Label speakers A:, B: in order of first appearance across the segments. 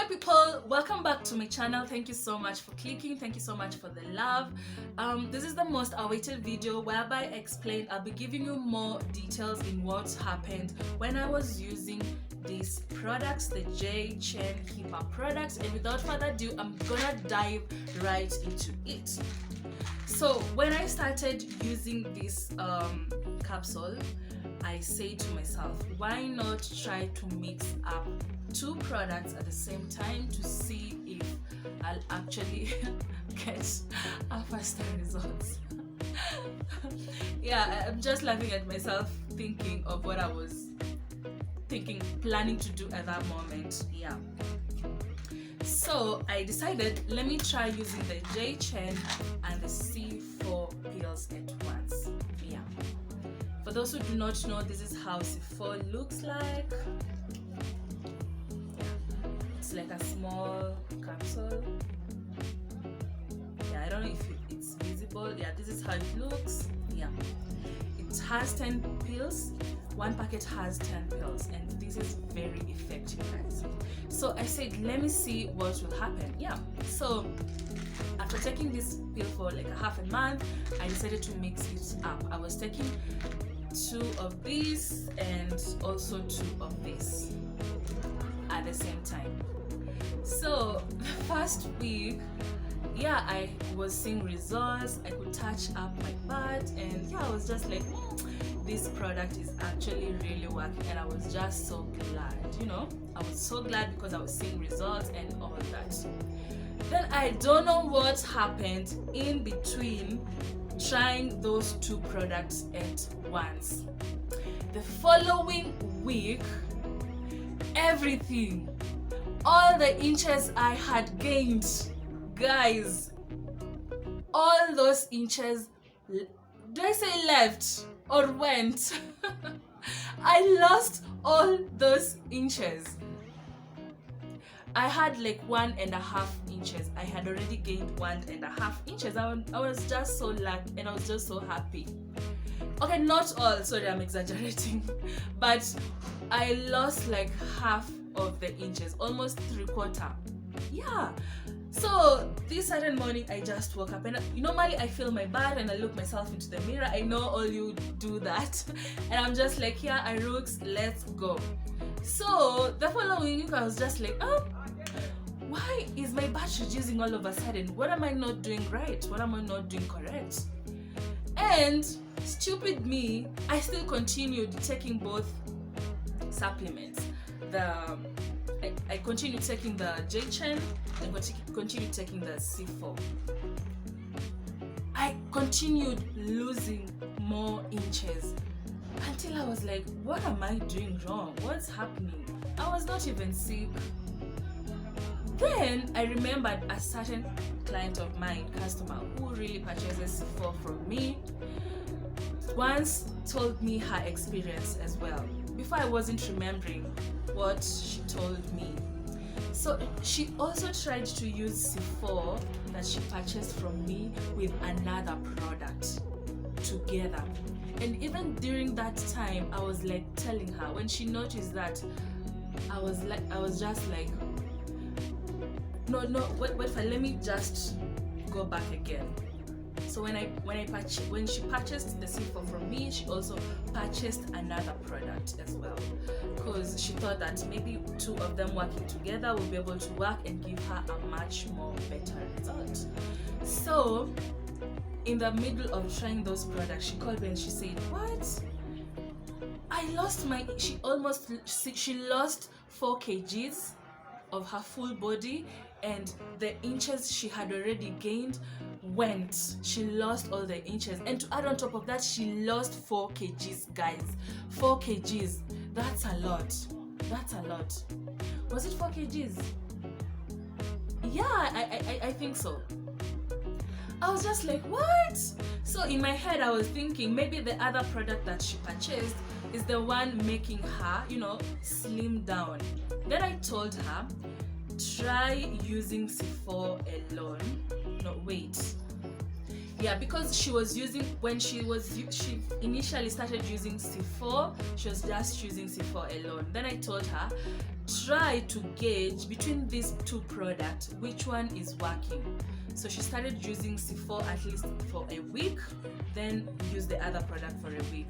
A: people, welcome back to my channel. Thank you so much for clicking. Thank you so much for the love. This is the most awaited video whereby I explain. I'll be giving you more details in what happened when I was using these products, the J Chain Keeper products, and without further ado, I'm gonna dive right into it. So when I started using this capsule, I say to myself, why not try to mix up two products at the same time to see if I'll actually get a faster results. Yeah, I'm just laughing at myself thinking of what I was planning to do at that moment. Yeah. So I decided, let me try using the J Chain and the C4 pills at once. Yeah. For those who do not know, this is how C4 looks like. It's like a small capsule. Yeah, I don't know if it's visible. Yeah, this is how it looks. Yeah, it has 10 pills. One packet has 10 pills, and this is very effective, guys. So I said, let me see what will happen. Yeah, so after taking this pill for like a half a month, I decided to mix it up. I was taking 2 of these and also 2 of this at the same time. So the first week, yeah, I was seeing results. I could touch up my butt, and yeah, I was just like, this product is actually really working, and I was just so glad. I was so glad because I was seeing results and all that. Then I don't know what happened in between trying those 2 products at once. The following week, everything, all the inches I had gained, guys, all those inches, do I say left or went? I lost all those inches. I had like 1.5 inches. I had already gained 1.5 inches. I was just so lucky, and I was just so happy. Okay, not all, sorry, I'm exaggerating, but I lost like half of the inches, almost 3/4. Yeah. So this certain morning, I just woke up, and normally I feel my butt and I look myself into the mirror. I know all you do that, and I'm just like, yeah, Irooks, let's go. So the following week, I was just like, why is my butt reducing all of a sudden? What am I not doing right? What am I not doing correct? And stupid me, I still continued taking both supplements. I continued taking the J Chain and continued taking the C4. I continued losing more inches until I was like, what am I doing wrong? What's happening? I was not even sick. Then I remembered a certain client of mine, customer, who really purchases C4 from me, once told me her experience as well. Before, I wasn't remembering what she told me. So she also tried to use C4 that she purchased from me with another product together. And even during that time, I was like telling her, when she noticed that, I was just like, no, wait, let me just go back again. So when she purchased the C4 from me, she also purchased another product as well, because she thought that maybe 2 of them working together will be able to work and give her a much more better result. So in the middle of trying those products, she called me and she said, what? She lost 4 kgs of her full body, and the inches she had already gained went. She lost all the inches, and to add on top of that, she lost 4 kgs, guys. 4 kgs, that's a lot. Was it 4 kgs? Yeah, I think so. I was just like, what? So in my head, I was thinking maybe the other product that she purchased is the one making her, slim down. Then I told her, try using C4 alone. No, wait. Yeah, because she was using, when she initially started using C4, she was just using C4 alone. Then I told her, try to gauge between these two products which one is working. So she started using C4 at least for a week, then use the other product for a week.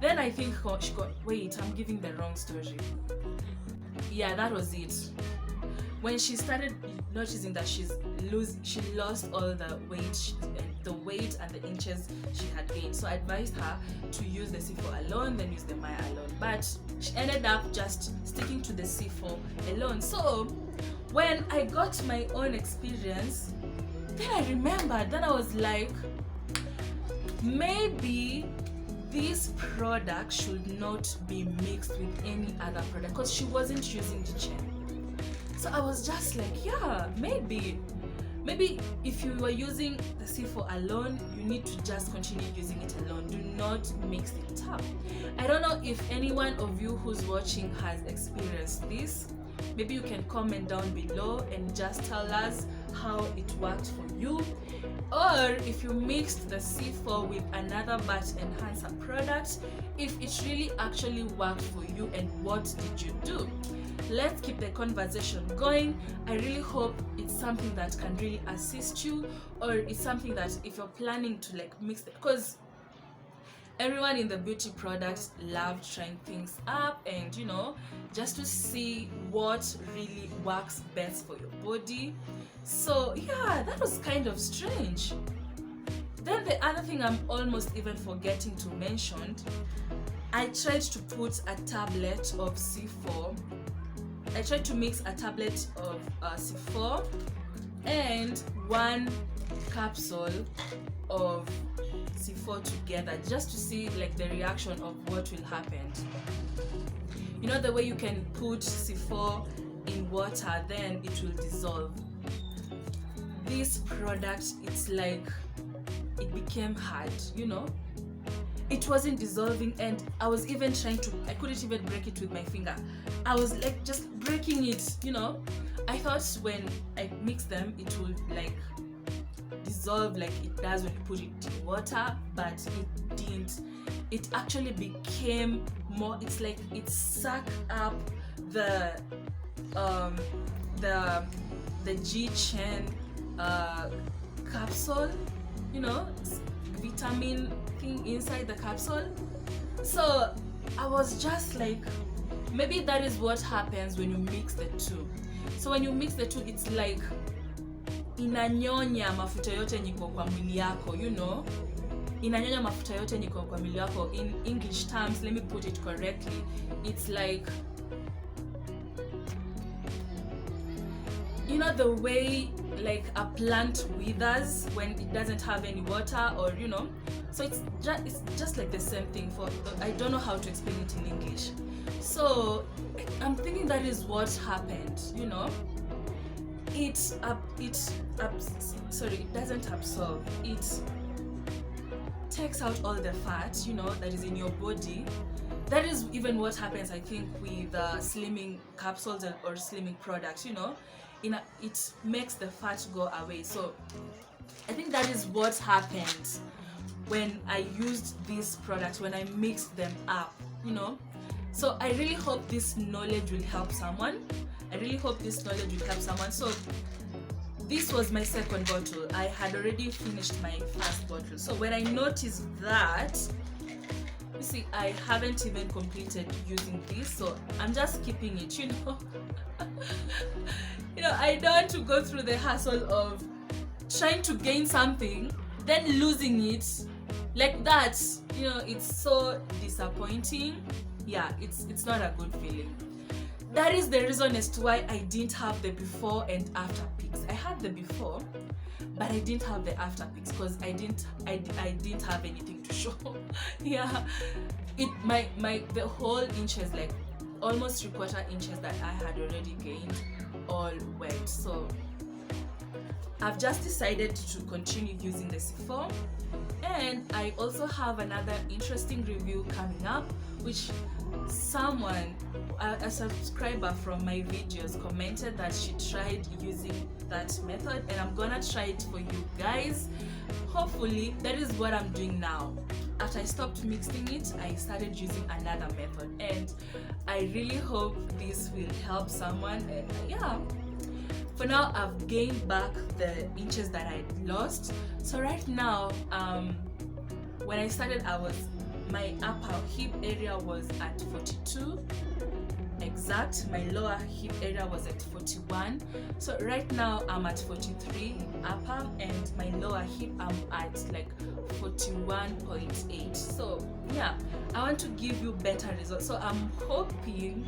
A: Then I think she got, wait, I'm giving the wrong story. Yeah, that was it. When she started noticing that she lost all the weight and the inches she had gained. So I advised her to use the C4 alone, then use the Maya alone. But she ended up just sticking to the C4 alone. So when I got my own experience, then I remembered, then I was like, maybe this product should not be mixed with any other product, because she wasn't using the chain. So I was just like, yeah, maybe if you were using the C4 alone, you need to just continue using it alone. Do not mix it up. I don't know if anyone of you who's watching has experienced this. Maybe you can comment down below and just tell us how it worked for you. Or if you mixed the C4 with another butt enhancer product, if it really actually worked for you, and what did you do? Let's keep the conversation going. I really hope it's something that can really assist you, or it's something that if you're planning to like mix it, because everyone in the beauty products love trying things up, and you know, just to see what really works best for your body. So yeah, that was kind of strange. Then the other thing I'm almost even forgetting to mention, I tried to put a tablet of C4. I tried to mix a tablet of C4 and one capsule of C4 together, just to see like the reaction of what will happen. You know the way you can put C4 in water, then it will dissolve. This product, it's like it became hard, you know. It wasn't dissolving, and I was even trying to, I couldn't even break it with my finger. I was like just breaking it, you know. I thought when I mix them it would like dissolve like it does when you put it in water, but it didn't. It actually became more, it's like it sucked up the G-chain capsule, you know, vitamin thing inside the capsule. So I was just like, maybe that is what happens when you mix the two. So when you mix the two, it's like inanyonya mafuta yote niko kwa mwili yako, you know, inanyonya mafuta yote niko kwa mwili yako. In English terms, let me put it correctly, it's like, you know, the way like a plant withers when it doesn't have any water, or you know, so it's just like the same thing. For I don't know how to explain it in English. So I'm thinking that is what happened, you know. It doesn't absorb, it takes out all the fat, you know, that is in your body. That is even what happens, I think, with slimming capsules or slimming products, you know. It makes the fat go away. So I think that is what happened when I used these products, when I mixed them up, you know. So I really hope this knowledge will help someone. I really hope this knowledge will help someone. So this was my second bottle. I had already finished my first bottle. So when I noticed that, you see, I haven't even completed using this, so I'm just keeping it, you know. You know, I don't want to go through the hassle of trying to gain something, then losing it like that. You know, it's so disappointing. Yeah, it's not a good feeling. That is the reason as to why I didn't have the before and after pics. I had the before, but I didn't have the after pics because I didn't have anything to show. Yeah, the whole inches, like almost 3/4 inches that I had already gained, all went. So I've just decided to continue using the C4, and I also have another interesting review coming up, which someone a subscriber from my videos commented that she tried using that method, and I'm gonna try it for you guys. Hopefully that is what I'm doing now. After I stopped mixing it, I started using another method, and I really hope this will help someone. And yeah, for now I've gained back the inches that I lost. So right now, when I started, my upper hip area was at 42 exact, my lower hip area was at 41. So right now I'm at 43 upper, and my lower hip I'm at like 41.8. so yeah, I want to give you better results. So I'm hoping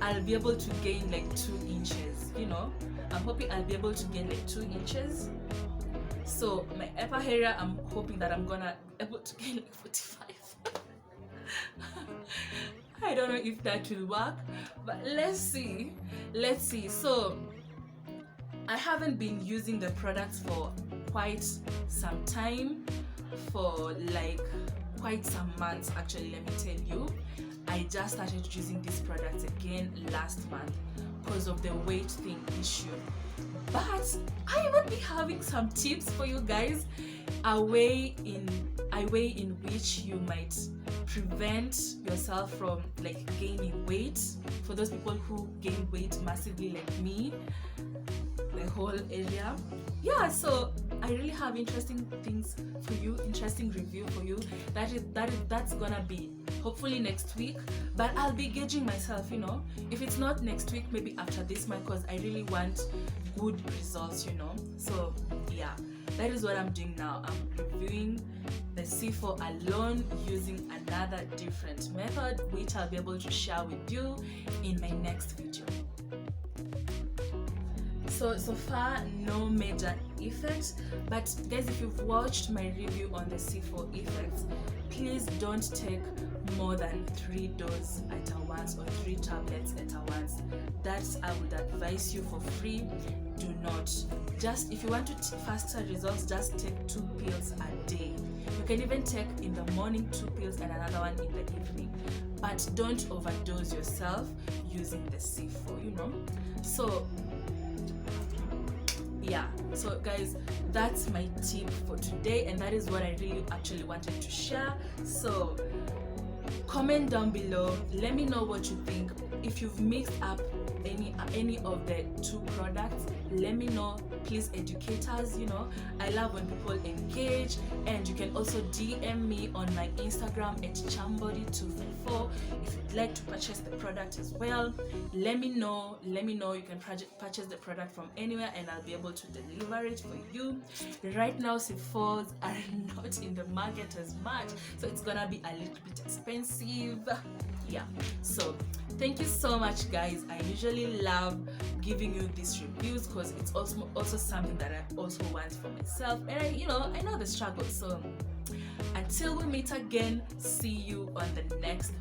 A: I'll be able to gain like 2 inches, you know. I'm hoping I'll be able to gain like 2 inches. So my upper area, I'm hoping that I'm gonna able to gain like 45. I don't know if that will work, but let's see. So I haven't been using the products for quite some time, for like quite some months actually. Let me tell you, I just started using these products again last month because of the weight thing issue. But I will be having some tips for you guys, a way in which you might prevent yourself from like gaining weight, for those people who gain weight massively like me, the whole area. Yeah, so I really have interesting things for you, interesting review for you. That's gonna be hopefully next week, but I'll be gauging myself, you know. If it's not next week, maybe after this month, because I really want good results, you know. So yeah, that is what I'm doing now. I'm reviewing the C4 alone using another different method, which I'll be able to share with you in my next video. So far, no major effects, but guys, if you've watched my review on the C4 effects, please don't take more than 3 doses at once, or 3 tablets at once. That I would advise you for free. Do not. Just if you want faster results, just take 2 pills a day. You can even take in the morning 2 pills and another one in the evening, but don't overdose yourself using the C4, you know. So yeah, so guys, that's my tip for today, and that is what I really actually wanted to share. So comment down below, let me know what you think. If you've mixed up any of the 2 products, let me know. Please educate us, you know. I love when people engage. And you can also DM me on my Instagram at chambody254 if you'd like to purchase the product as well. Let me know. You can purchase the product from anywhere, and I'll be able to deliver it for you. Right now C4s are not in the market as much, so it's gonna be a little bit expensive. Yeah, so thank you so much, guys. I usually love giving you these reviews because it's also something that I also want for myself, and I know the struggle. So until we meet again, see you on the next